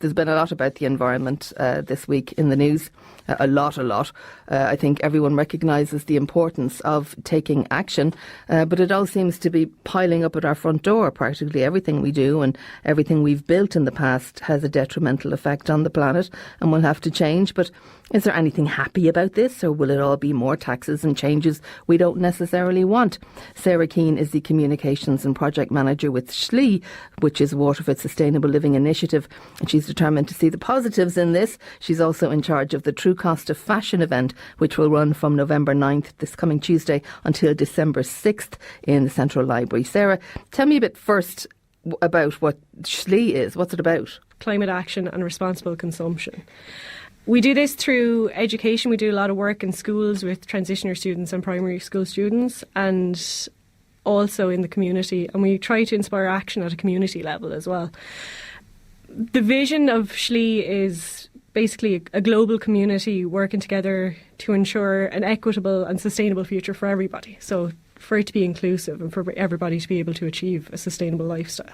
there's been a lot about the environment this week in the news. A lot. I think everyone recognises the importance of taking action, but it all seems to be piling up at our front door. Practically everything we do and everything we've built in the past has a detrimental effect on the planet and will have to change. But is there anything happy about this, or will it all be more taxes and changes we don't necessarily want? Sarah Keane is the Communications and Project Manager with SHLI, which is Waterford Sustainable Living Initiative, and she's determined to see the positives in this. She's also in charge of the True Cost of Fashion event, which will run from November 9th, this coming Tuesday, until December 6th in the Central Library. Sarah, tell me a bit first about what SHLI is. What's it about? Climate action and responsible consumption. We do this through education. We do a lot of work in schools with transitioner students and primary school students, and also in the community. And we try to inspire action at a community level as well. The vision of SHLI is basically a global community working together to ensure an equitable and sustainable future for everybody. So for it to be inclusive and for everybody to be able to achieve a sustainable lifestyle.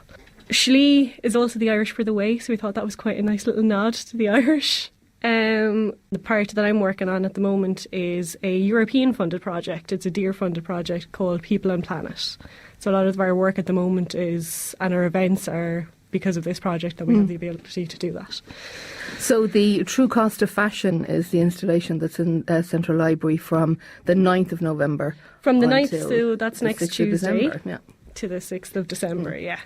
SHLI is also the Irish for the Way, so we thought that was quite a nice little nod to the Irish. The part that I'm working on at the moment is a European funded project. It's a DEAR funded project called People and Planet. So a lot of our work at the moment and our events are because of this project that we have the ability to do that. So the True Cost of Fashion is the installation that's in Central Library from the 9th of November. From the 9th, so that's next Tuesday. Yeah. To the 6th of December, yeah.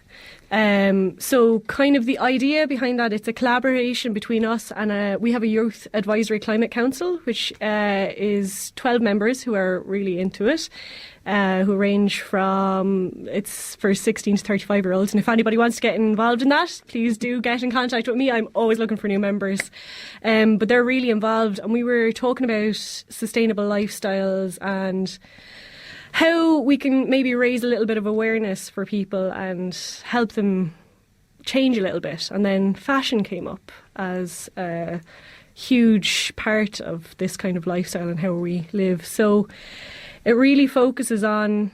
So kind of the idea behind that, it's a collaboration between us and we have a Youth Advisory Climate Council, which is 12 members who are really into it, who range from, it's for 16 to 35-year-olds. And if anybody wants to get involved in that, please do get in contact with me. I'm always looking for new members. But they're really involved. And we were talking about sustainable lifestyles and how we can maybe raise a little bit of awareness for people and help them change a little bit. And then fashion came up as a huge part of this kind of lifestyle and how we live. So it really focuses on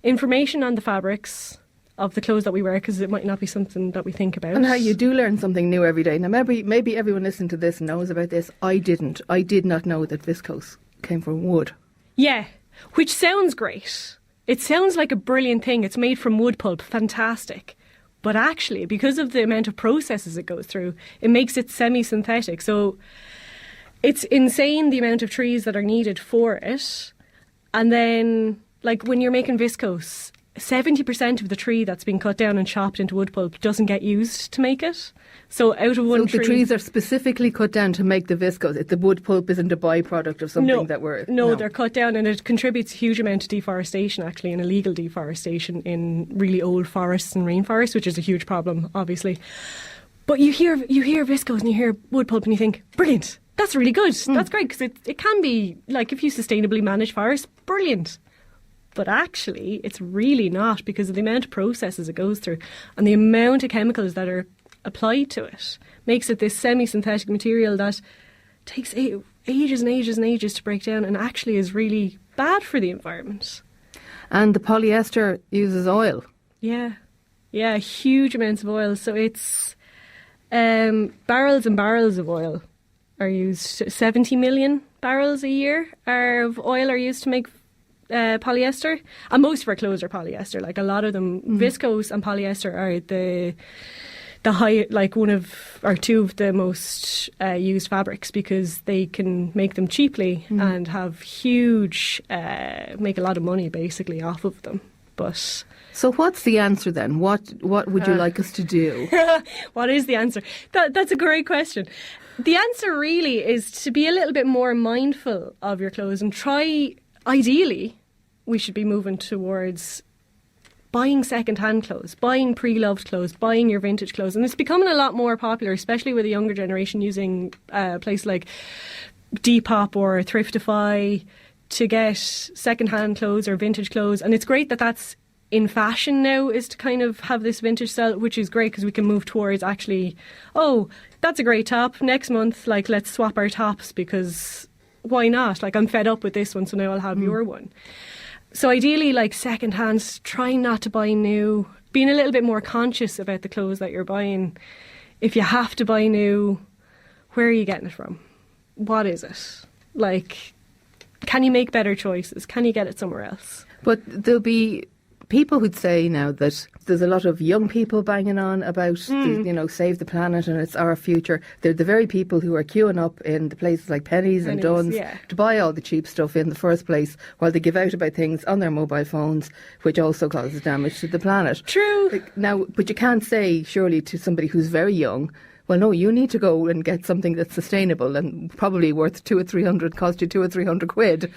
information on the fabrics of the clothes that we wear, because it might not be something that we think about. And how you do learn something new every day. Now, maybe everyone listening to this knows about this. I didn't. I did not know that viscose came from wood. Yeah. Which sounds great. It sounds like a brilliant thing. It's made from wood pulp. Fantastic. But actually, because of the amount of processes it goes through, it makes it semi-synthetic. So it's insane the amount of trees that are needed for it. And then, like, when you're making viscose, 70% of the tree that's been cut down and chopped into wood pulp doesn't get used to make it. So out of one tree... So the trees are specifically cut down to make the viscose. The wood pulp isn't a byproduct of something that we're... No, they're cut down, and it contributes a huge amount to deforestation, actually, and illegal deforestation in really old forests and rainforests, which is a huge problem, obviously. But you hear viscose and you hear wood pulp and you think, brilliant, that's really good. That's great, because it can be, like, if you sustainably manage forests, brilliant. But actually, it's really not, because of the amount of processes it goes through and the amount of chemicals that are applied to it makes it this semi-synthetic material that takes ages and ages and ages to break down and actually is really bad for the environment. And the polyester uses oil. Yeah, huge amounts of oil. So it's barrels and barrels of oil are used. 70 million barrels a year of oil are used to make polyester, and most of our clothes are polyester. Like, a lot of them, viscose and polyester are the high, like, one of or two of the most used fabrics, because they can make them cheaply and have huge make a lot of money basically off of them. But so what's the answer then? What would you like us to do? What is the answer? That's a great question. The answer really is to be a little bit more mindful of your clothes and try. Ideally, we should be moving towards buying second-hand clothes, buying pre-loved clothes, buying your vintage clothes. And it's becoming a lot more popular, especially with the younger generation, using places like Depop or Thriftify to get second-hand clothes or vintage clothes. And it's great that that's in fashion now, is to kind of have this vintage style, which is great because we can move towards actually, oh, that's a great top. Next month, like, let's swap our tops, because why not? Like, I'm fed up with this one, so now I'll have your one. So ideally, like, second hands, trying not to buy new, being a little bit more conscious about the clothes that you're buying if you have to buy new, where are you getting it from? What is it? Like, can you make better choices? Can you get it somewhere else? But there'll be people who'd say now that there's a lot of young people banging on about, save the planet and it's our future. They're the very people who are queuing up in the places like Pennies and Dunn's to buy all the cheap stuff in the first place, while they give out about things on their mobile phones, which also causes damage to the planet. True. Now, but you can't say, surely, to somebody who's very young, well, no, you need to go and get something that's sustainable and probably worth 200 or 300, cost you 200 or 300 quid.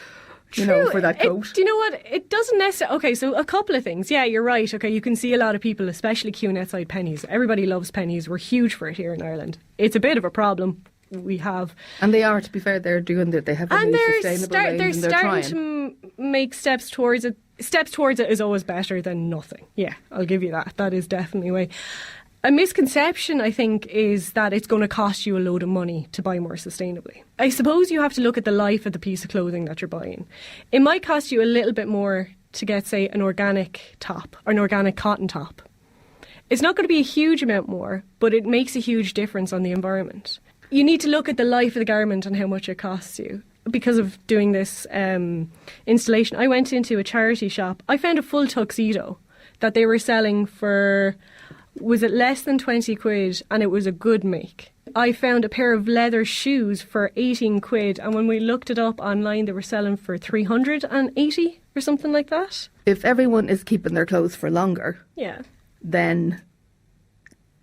For that coat. Do you know what? It doesn't necessarily... Okay, so a couple of things. Yeah, you're right. Okay, you can see a lot of people, especially queuing outside Pennies. Everybody loves Pennies. We're huge for it here in Ireland. It's a bit of a problem. We have... And they are, to be fair, they're doing that. They have a new sustainable range and they're starting to make steps towards it. Steps towards it is always better than nothing. Yeah, I'll give you that. That is definitely a way. A misconception, I think, is that it's going to cost you a load of money to buy more sustainably. I suppose you have to look at the life of the piece of clothing that you're buying. It might cost you a little bit more to get, say, an organic top or an organic cotton top. It's not going to be a huge amount more, but it makes a huge difference on the environment. You need to look at the life of the garment and how much it costs you. Because of doing this installation, I went into a charity shop. I found a full tuxedo that they were selling for... was it less than 20 quid, and it was a good make. I found a pair of leather shoes for 18 quid, and when we looked it up online, they were selling for 380 or something like that. If everyone is keeping their clothes for longer, then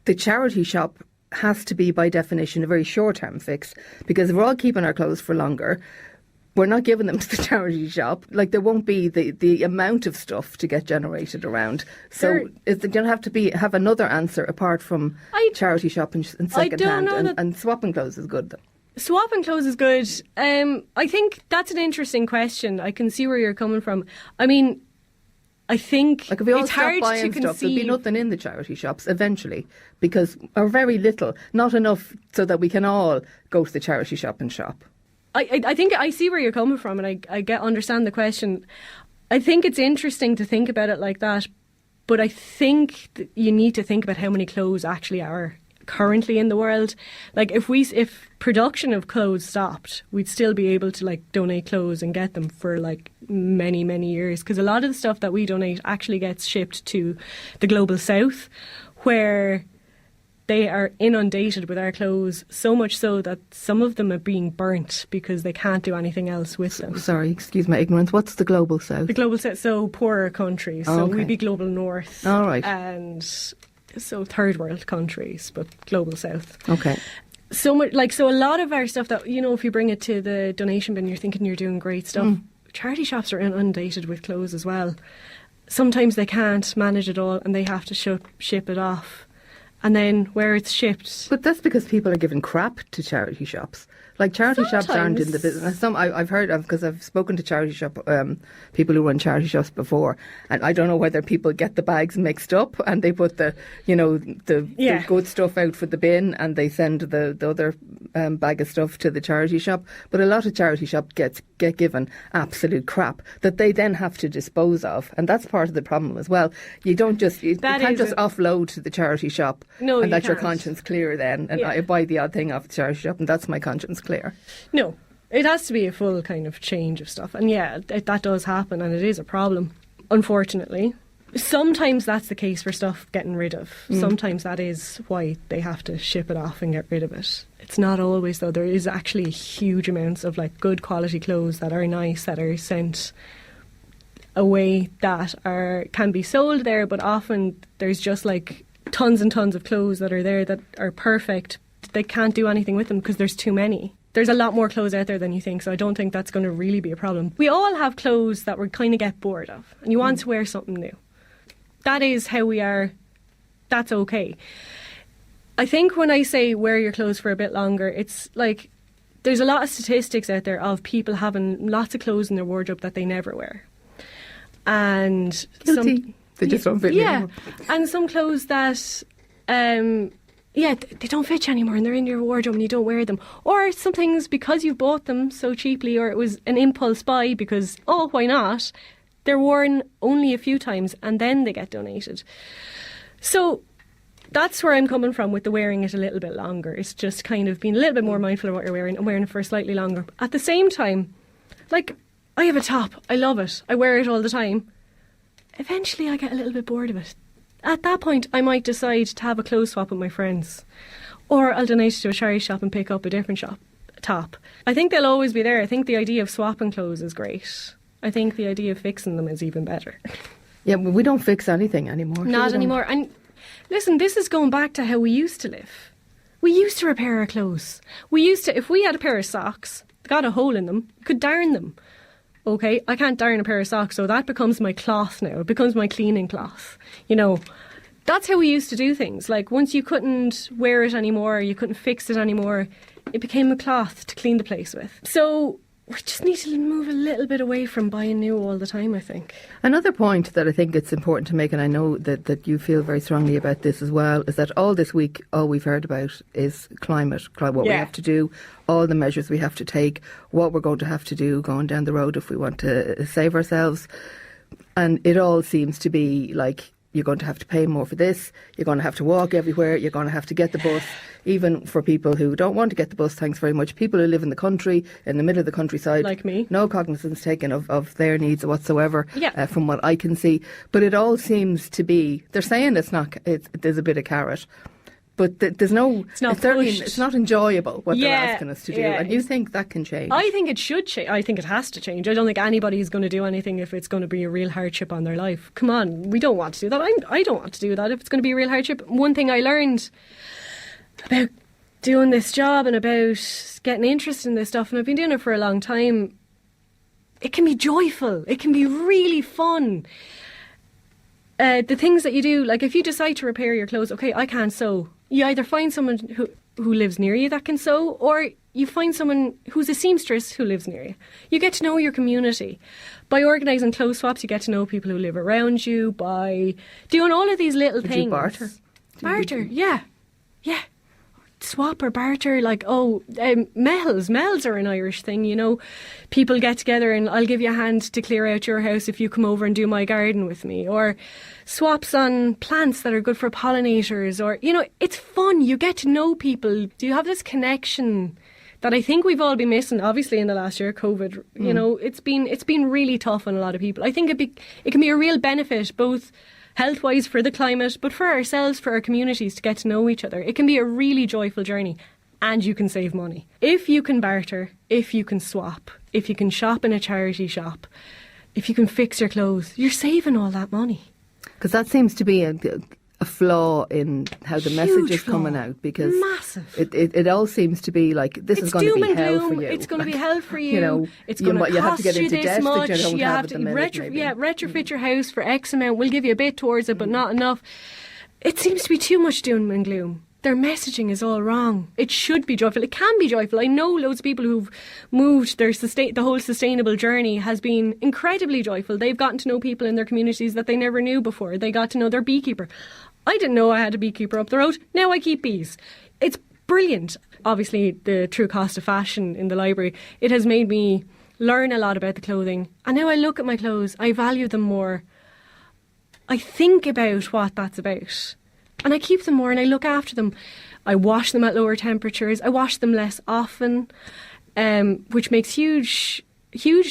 the charity shop has to be, by definition, a very short-term fix, because if we're all keeping our clothes for longer, we're not giving them to the charity shop. Like, there won't be the amount of stuff to get generated around. So is there going to have another answer apart from charity shop and second hand? And swapping clothes is good, though. Swapping clothes is good. I think that's an interesting question. I can see where you're coming from. I mean, I think like if we all it's stop hard buying to stuff, there'll be nothing in the charity shops eventually, or very little, not enough so that we can all go to the charity shop and shop. I think I see where you're coming from, and I understand the question. I think it's interesting to think about it like that, but I think that you need to think about how many clothes actually are currently in the world. Like, if production of clothes stopped, we'd still be able to donate clothes and get them for many, many years, because a lot of the stuff that we donate actually gets shipped to the global south, where they are inundated with our clothes, so much so that some of them are being burnt because they can't do anything else with them. Sorry, excuse my ignorance. What's the global south? The global south, so poorer countries. So we'd be global north. All right. And so third world countries, but global south. Okay. So much, so a lot of our stuff that, if you bring it to the donation bin, you're thinking you're doing great stuff. Charity shops are inundated with clothes as well. Sometimes they can't manage it all and they have to ship it off. And then where it's shipped. But that's because people are giving crap to charity shops. Like, charity shops aren't in the business. I've heard of, because I've spoken to charity shop people who run charity shops before, and I don't know whether people get the bags mixed up and they put the good stuff out for the bin and they send the other bag of stuff to the charity shop. But a lot of charity shops get given absolute crap that they then have to dispose of, and that's part of the problem as well. You can't just offload to the charity shop and let your conscience clear then, and I buy the odd thing off the charity shop and that's my conscience clear. No, it has to be a full kind of change of stuff, and that does happen, and it is a problem, unfortunately. Sometimes that's the case for stuff getting rid of. Sometimes that is why they have to ship it off and get rid of it. It's not always, though. There is actually huge amounts of good quality clothes that are nice, that are sent away, that can be sold there, but often there's just tons and tons of clothes that are there that are perfect. They can't do anything with them because there's too many. There's a lot more clothes out there than you think, so I don't think that's going to really be a problem. We all have clothes that we kind of get bored of, and you want to wear something new. That is how we are. That's okay. I think when I say wear your clothes for a bit longer, it's there's a lot of statistics out there of people having lots of clothes in their wardrobe that they never wear. And they just don't fit anymore. And some clothes that they don't fit you anymore and they're in your wardrobe and you don't wear them. Or some things, because you bought them so cheaply, or it was an impulse buy because, why not? They're worn only a few times and then they get donated. So That's where I'm coming from with the wearing it a little bit longer. It's just kind of being a little bit more mindful of what you're wearing and wearing it for slightly longer. At the same time, like, I have a top. I love it. I wear it all the time. Eventually, I get a little bit bored of it. At that point, I might decide to have a clothes swap with my friends. Or I'll donate it to a charity shop and pick up a different top. I think they'll always be there. I think the idea of swapping clothes is great. I think the idea of fixing them is even better. Yeah, but we don't fix anything anymore. Not anymore. And listen, this is going back to how we used to live. We used to repair our clothes. We used to, if we had a pair of socks, got a hole in them, you could darn them. Okay, I can't darn a pair of socks, so that becomes my cloth now. It becomes my cleaning cloth. You know, that's how we used to do things. Like, once you couldn't wear it anymore, you couldn't fix it anymore, it became a cloth to clean the place with. So we just need to move a little bit away from buying new all the time, I think. Another point that I think it's important to make, and I know that you feel very strongly about this as well, is that all this week, all we've heard about is climate, what we have to do, all the measures we have to take, what we're going to have to do going down the road if we want to save ourselves. And it all seems to be like, you're going to have to pay more for this, you're going to have to walk everywhere, you're going to have to get the bus, even for people who don't want to get the bus, thanks very much. People who live in the country, in the middle of the countryside. Like me. No cognizance taken of their needs whatsoever, from what I can see. But it all seems to be, they're saying there's a bit of carrot. But there's no, it's not enjoyable what they're asking us to do. And you think that can change? I think it should change. I think it has to change. I don't think anybody's going to do anything if it's going to be a real hardship on their life. Come on, we don't want to do that. I don't want to do that if it's going to be a real hardship. One thing I learned about doing this job and about getting interested in this stuff, and I've been doing it for a long time, it can be joyful. It can be really fun. The things that you do, like if you decide to repair your clothes, okay, I can't sew. You either find someone who lives near you that can sew, or you find someone who's a seamstress who lives near you. You get to know your community. By organising clothes swaps, you get to know people who live around you. By doing all of these little things. You barter? Barter, yeah. Swap or barter, like, mells. Mells are an Irish thing, you know. People get together and I'll give you a hand to clear out your house if you come over and do my garden with me. Or swaps on plants that are good for pollinators. Or, you know, it's fun. You get to know people. Do you have this connection that I think we've all been missing, obviously, in the last year, COVID. You know, it's been really tough on a lot of people. I think it can be a real benefit, both health-wise for the climate, but for ourselves, for our communities, to get to know each other. It can be a really joyful journey, and you can save money. If you can barter, if you can swap, if you can shop in a charity shop, if you can fix your clothes, you're saving all that money. Because that seems to be a flaw in how the message is coming out, because massive. It all seems to be like this is going to be hell for you. It's going to be hell for you. You know, it's going to cost you have to get into this debt much. that you don't have at the minute, retrofit your house for X amount. We'll give you a bit towards it, but not enough. It seems to be too much doom and gloom. Their messaging is all wrong. It should be joyful. It can be joyful. I know loads of people who've moved. The whole sustainable journey has been incredibly joyful. They've gotten to know people in their communities that they never knew before. They got to know their beekeeper. I didn't know I had a beekeeper up the road. Now I keep bees. It's brilliant. Obviously, the true cost of fashion in the library, it has made me learn a lot about the clothing. And now I look at my clothes, I value them more. I think about what that's about. And I keep them more and I look after them. I wash them at lower temperatures. I wash them less often, which makes huge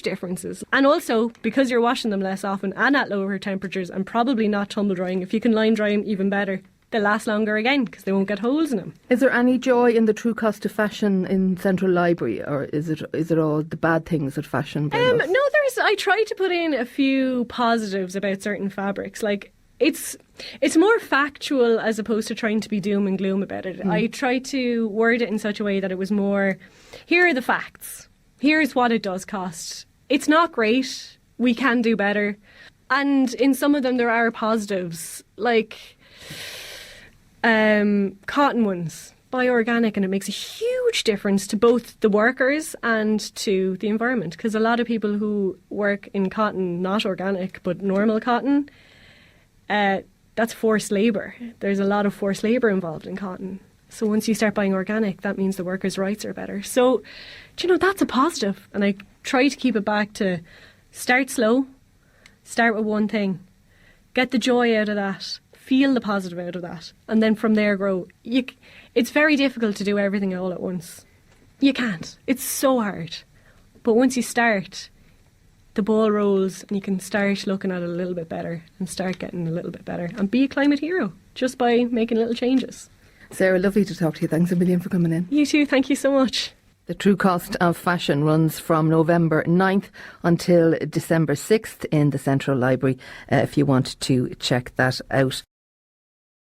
differences. And also, because you're washing them less often and at lower temperatures and probably not tumble drying, if you can line dry them, even better. They'll last longer again because they won't get holes in them. Is there any joy in the true cost of fashion in Central Library, or is it all the bad things that fashion brings us? No, I try to put in a few positives about certain fabrics. Like, it's more factual as opposed to trying to be doom and gloom about it. I try to word it in such a way that it was more, here are the facts. Here's what it does cost. It's not great. We can do better. And in some of them there are positives, like cotton ones. Buy organic, and it makes a huge difference to both the workers and to the environment, because a lot of people who work in cotton, not organic but normal cotton, that's forced labour. There's a lot of forced labour involved in cotton. So once you start buying organic, that means the workers' rights are better. So, do you know, that's a positive. And I try to keep it back to start slow, start with one thing, get the joy out of that, feel the positive out of that, and then from there grow. It's very difficult to do everything all at once. You can't. It's so hard. But once you start, the ball rolls and you can start looking at it a little bit better and start getting a little bit better and be a climate hero just by making little changes. Sarah, lovely to talk to you. Thanks a million for coming in. You too. Thank you so much. The True Cost of Fashion runs from November 9th until December 6th in the Central Library, if you want to check that out.